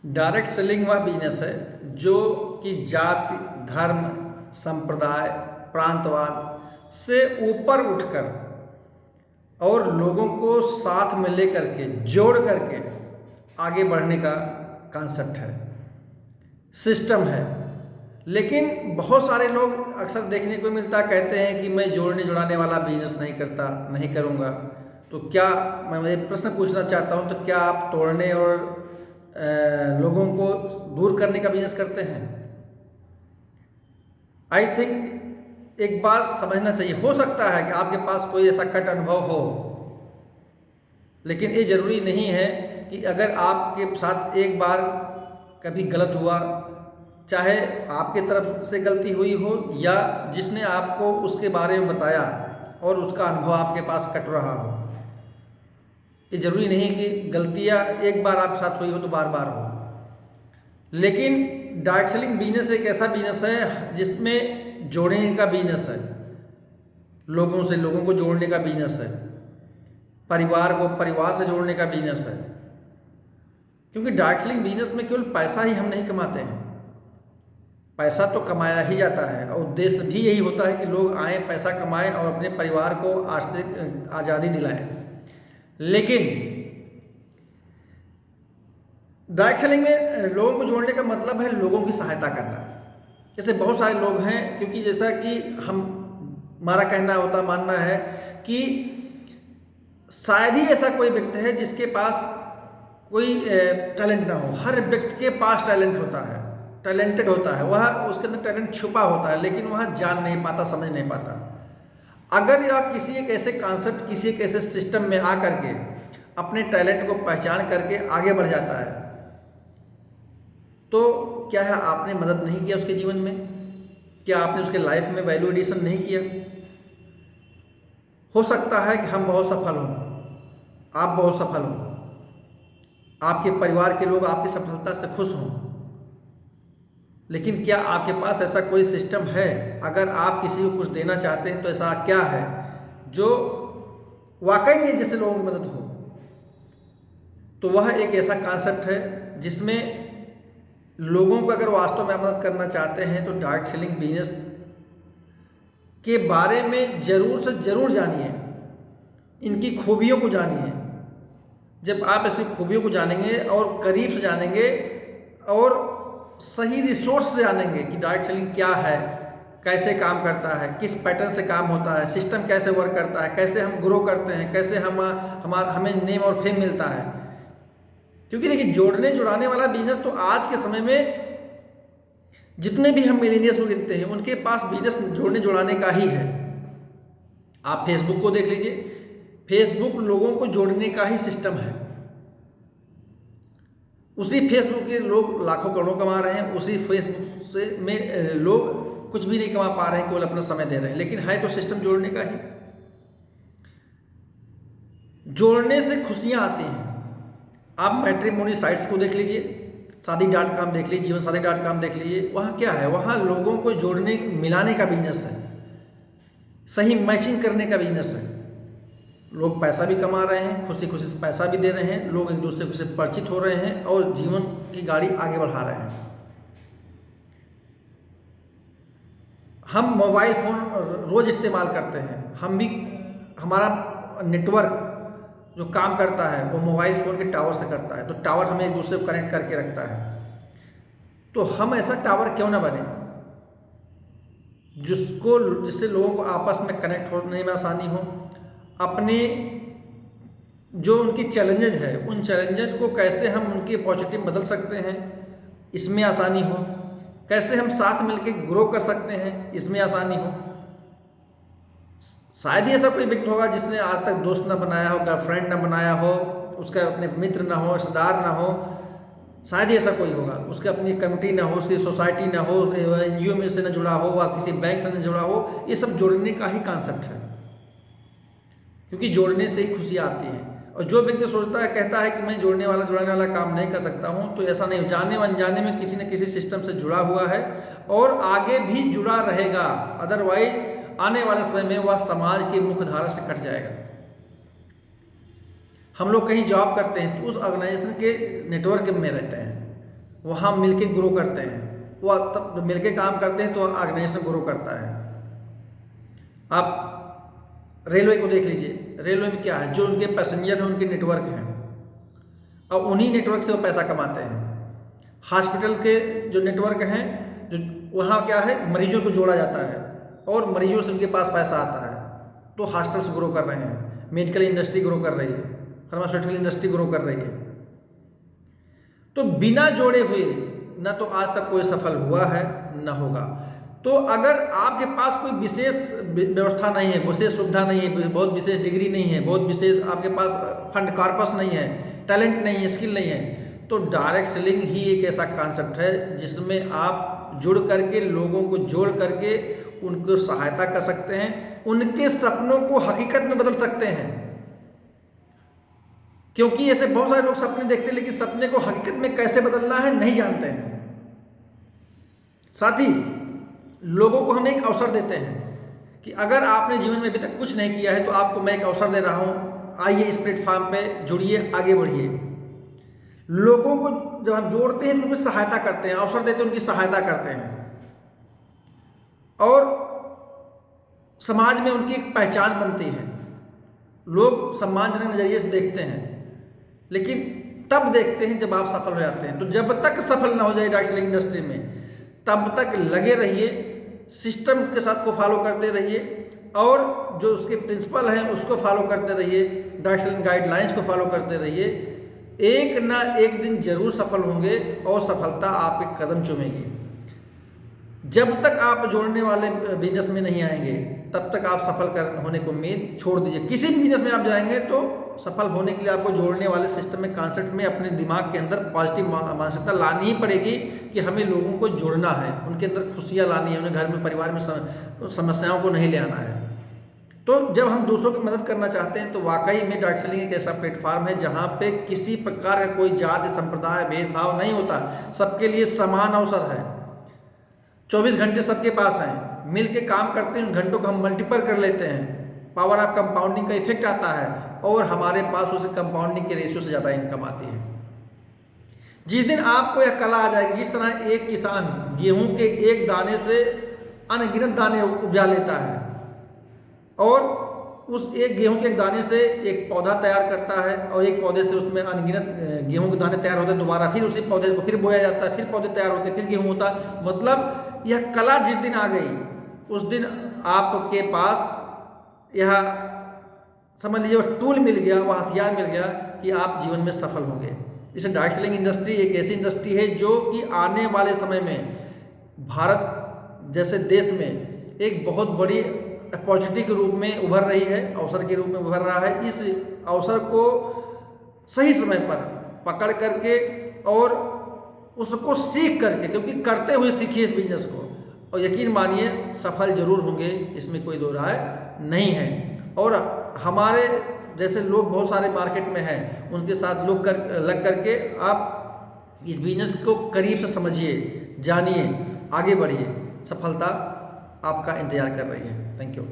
Direct selling वह business है जो कि जाति, धर्म, संप्रदाय, प्रांतवाद से ऊपर उठकर और लोगों को साथ में लेकर के जोड़ करके आगे बढ़ने का कॉन्सेप्ट है, सिस्टम है। लेकिन बहुत सारे लोग अक्सर देखने को मिलता, कहते हैं कि मैं जोड़ने जुड़ाने वाला बिजनेस नहीं करता, नहीं करूँगा। तो क्या मैं प्रश्न पूछना चाहता हूँ, तो क्या आप तोड़ने और लोगों को दूर करने का बिजनेस करते हैं? आई थिंक एक बार समझना चाहिए। हो सकता है कि आपके पास कोई ऐसा कट अनुभव हो, लेकिन ये जरूरी नहीं है कि अगर आपके साथ एक बार कभी गलत हुआ, चाहे आपके तरफ से गलती हुई हो या जिसने आपको उसके बारे में बताया और उसका अनुभव आपके पास कट रहा हो, ये जरूरी नहीं कि गलतियां एक बार आपके साथ हुई हो तो बार बार हो। लेकिन डायरेक्ट सेलिंग बिजनेस एक ऐसा बिजनेस है जिसमें जोड़ने का बिजनेस है, लोगों से लोगों को जोड़ने का बिजनेस है, परिवार को परिवार से जोड़ने का बिजनेस है। क्योंकि डायरेक्ट सेलिंग बिजनेस में केवल पैसा ही हम नहीं कमाते हैं, पैसा तो कमाया ही जाता है और उद्देश्य भी यही होता है कि लोग आए, पैसा कमाएं और अपने परिवार को आर्थिक आज़ादी दिलाएं। लेकिन डायरेक्ट सेलिंग में लोगों को जोड़ने का मतलब है लोगों की सहायता करना। जैसे बहुत सारे लोग हैं, क्योंकि जैसा कि हमारा कहना होता, मानना है कि शायद ही ऐसा कोई व्यक्ति है जिसके पास कोई टैलेंट ना हो। हर व्यक्ति के पास टैलेंट होता है, टैलेंटेड होता है, वह उसके अंदर टैलेंट छुपा होता है, लेकिन वह जान नहीं पाता, समझ नहीं पाता। अगर यह किसी एक ऐसे कॉन्सेप्ट, किसी एक ऐसे सिस्टम में आकर के अपने टैलेंट को पहचान करके आगे बढ़ जाता है, तो क्या है, आपने मदद नहीं किया उसके जीवन में? क्या आपने उसके लाइफ में वैल्यू एडिशन नहीं किया? हो सकता है कि हम बहुत सफल हों, आप बहुत सफल हों, आपके परिवार के लोग आपकी सफलता से खुश हों, लेकिन क्या आपके पास ऐसा कोई सिस्टम है? अगर आप किसी को कुछ देना चाहते हैं तो ऐसा क्या है जो वाकई में जिससे लोगों की मदद हो? तो वह एक ऐसा कॉन्सेप्ट है जिसमें लोगों को अगर वास्तव में मदद करना चाहते हैं तो डायरेक्ट सेलिंग बिजनेस के बारे में जरूर से जरूर जानिए, इनकी खूबियों को जानिए। जब आप ऐसी खूबियों को जानेंगे और करीब से जानेंगे और सही रिसोर्स से जानेंगे कि डायरेक्ट सेलिंग क्या है, कैसे काम करता है, किस पैटर्न से काम होता है, सिस्टम कैसे वर्क करता है, कैसे हम ग्रो करते हैं, कैसे हमें नेम और फेम मिलता है। क्योंकि देखिए, जोड़ने जुड़ाने वाला बिजनेस तो आज के समय में जितने भी हम मिलेनियर्स को गिनते हैं उनके पास बिजनेस जोड़ने जुड़ाने का ही है। आप फेसबुक को देख लीजिए, फेसबुक लोगों को जोड़ने का ही सिस्टम है। उसी फेसबुक के लोग लाखों करोड़ों कमा रहे हैं, उसी फेसबुक से में लोग कुछ भी नहीं कमा पा रहे हैं, केवल अपना समय दे रहे हैं, लेकिन है तो सिस्टम जोड़ने का ही। जोड़ने से खुशियां आती हैं। आप मैट्रिमोनी साइट्स को देख लीजिए, शादी.com देख लीजिए, जीवन साथी.com देख लीजिए। वहाँ क्या है, वहाँ लोगों को जोड़ने मिलाने का बिजनेस है, सही मैचिंग करने का बिजनेस है। लोग पैसा भी कमा रहे हैं, खुशी खुशी से पैसा भी दे रहे हैं, लोग एक दूसरे से परिचित हो रहे हैं और जीवन की गाड़ी आगे बढ़ा रहे हैं। हम मोबाइल फोन रोज इस्तेमाल करते हैं, हम भी, हमारा नेटवर्क जो काम करता है वो मोबाइल फ़ोन के टावर से करता है, तो टावर हमें एक दूसरे को कनेक्ट करके रखता है। तो हम ऐसा टावर क्यों ना बने जिससे लोगों को आपस में कनेक्ट होने में आसानी हो, अपने जो उनकी चैलेंजेज है उन चैलेंजेज को कैसे हम उनके पॉजिटिव बदल सकते हैं, इसमें आसानी हो, कैसे हम साथ मिलकर ग्रो कर सकते हैं, इसमें आसानी हो। शायद ही ऐसा कोई व्यक्ति होगा जिसने आज तक दोस्त ना बनाया हो, गर्लफ्रेंड ना बनाया हो, उसका अपने मित्र ना हो, रिश्तेदार ना हो। शायद ही ऐसा कोई होगा, उसकी अपनी कम्युनिटी ना हो, उसकी सोसाइटी ना हो, एनजीओ में से ना जुड़ा हो व किसी बैंक से ना जुड़ा हो। ये सब जोड़ने का ही कॉन्सेप्ट है, क्योंकि जोड़ने से ही खुशी आती है। और जो व्यक्ति सोचता है, कहता है कि मैं जोड़ने वाला जुड़ाने वाला काम नहीं कर सकता हूँ, तो ऐसा नहीं। जाने व अनजाने में किसी न किसी सिस्टम से जुड़ा हुआ है और आगे भी जुड़ा रहेगा, अदरवाइज आने वाले समय में वह समाज की मुख्य धारा से कट जाएगा। हम लोग कहीं जॉब करते हैं तो उस ऑर्गेनाइजेशन के नेटवर्क में रहते हैं, वहाँ मिलके ग्रो करते हैं। वो तब मिलके काम करते हैं तो ऑर्गेनाइजेशन ग्रो करता है। आप रेलवे को देख लीजिए, रेलवे में क्या है, जो उनके पैसेंजर हैं उनके नेटवर्क हैं और उन्हीं नेटवर्क से वो पैसा कमाते हैं। हॉस्पिटल के जो नेटवर्क हैं, जो वहाँ क्या है, मरीजों को जोड़ा जाता है और मरीजों से उनके पास पैसा आता है, तो हॉस्पिटल्स ग्रो कर रहे हैं, मेडिकल इंडस्ट्री ग्रो कर रही है, फार्मास्यूटिकल इंडस्ट्री ग्रो कर रही है। तो बिना जोड़े हुए ना तो आज तक कोई सफल हुआ है ना होगा। तो अगर आपके पास कोई विशेष व्यवस्था नहीं है, विशेष सुविधा नहीं है, बहुत विशेष डिग्री नहीं है, बहुत विशेष आपके पास फंड कॉर्पस नहीं है, टैलेंट नहीं है, स्किल नहीं है, तो डायरेक्ट सेलिंग ही एक ऐसा कॉन्सेप्ट है जिसमें आप जुड़ करके, लोगों को जोड़ करके उनको सहायता कर सकते हैं, उनके सपनों को हकीकत में बदल सकते हैं। क्योंकि ऐसे बहुत सारे लोग सपने देखते हैं लेकिन सपने को हकीकत में कैसे बदलना है नहीं जानते हैं। साथ ही लोगों को हम एक अवसर देते हैं कि अगर आपने जीवन में अभी तक कुछ नहीं किया है तो आपको मैं एक अवसर दे रहा हूं, आइए इस प्लेटफॉर्म पे जुड़िए, आगे बढ़िए। लोगों को जब हम जोड़ते हैं तो उनकी सहायता करते हैं, अवसर देते हैं, उनकी सहायता करते हैं और समाज में उनकी एक पहचान बनती है। लोग सम्मानजनक नजरिए से देखते हैं, लेकिन तब देखते हैं जब आप सफल हो जाते हैं। तो जब तक सफल ना हो जाए डायरेक्ट सेलिंग इंडस्ट्री में, तब तक लगे रहिए, सिस्टम के साथ को फॉलो करते रहिए और जो उसके प्रिंसिपल हैं उसको फॉलो करते रहिए, डायरेक्ट सेलिंग गाइडलाइंस को फॉलो करते रहिए। एक ना एक दिन जरूर सफल होंगे और सफलता आपके कदम चूमेगी। जब तक आप जोड़ने वाले बिजनेस में नहीं आएंगे तब तक आप सफल होने को उम्मीद छोड़ दीजिए। किसी भी बिजनेस में आप जाएंगे तो सफल होने के लिए आपको जोड़ने वाले सिस्टम में, कॉन्सेप्ट में अपने दिमाग के अंदर पॉजिटिव मानसिकता लानी ही पड़ेगी कि हमें लोगों को जोड़ना है, उनके अंदर खुशियाँ लानी है, उन्हें घर में परिवार में समस्याओं को नहीं ले आना है। तो जब हम दूसरों की मदद करना चाहते हैं तो वाकई में डायरेक्ट सेलिंग एक ऐसा प्लेटफॉर्म है जहाँ पे किसी प्रकार का कोई जाति, संप्रदाय, भेदभाव नहीं होता, सबके लिए समान अवसर है। 24 घंटे सबके पास हैं, मिल के काम करते हैं, उन घंटों को हम मल्टीपल कर लेते हैं, पावर ऑफ कंपाउंडिंग का इफेक्ट आता है और हमारे पास उस कंपाउंडिंग के रेशियो से ज़्यादा इनकम आती है। जिस दिन आपको यह कला आ जाएगी, जिस तरह एक किसान गेहूं के एक दाने से अनगिनत दाने उपजा लेता है और उस एक गेहूं के एक दाने से एक पौधा तैयार करता है और एक पौधे से उसमें अनगिनत गेहूं के दाने तैयार होते हैं, दोबारा फिर उसी पौधे को फिर बोया जाता है, फिर पौधे तैयार होते हैं, फिर गेहूं होता है। मतलब यह कला जिस दिन आ गई उस दिन आपके पास यह समझ लीजिए वह टूल मिल गया, वह हथियार मिल गया कि आप जीवन में सफल होंगे। इसे डायरेक्ट सेलिंग इंडस्ट्री एक ऐसी इंडस्ट्री है जो कि आने वाले समय में भारत जैसे देश में एक बहुत बड़ी अपॉर्चुनिटी के रूप में उभर रही है, अवसर के रूप में उभर रहा है। इस अवसर को सही समय पर पकड़ करके और उसको सीख करके, क्योंकि करते हुए सीखिए इस बिजनेस को और यकीन मानिए सफल जरूर होंगे, इसमें कोई दो राय नहीं है। और हमारे जैसे लोग बहुत सारे मार्केट में हैं, उनके साथ लग करके आप इस बिजनेस को करीब से समझिए, जानिए, आगे बढ़िए, सफलता आपका इंतजार कर रही है। Thank you.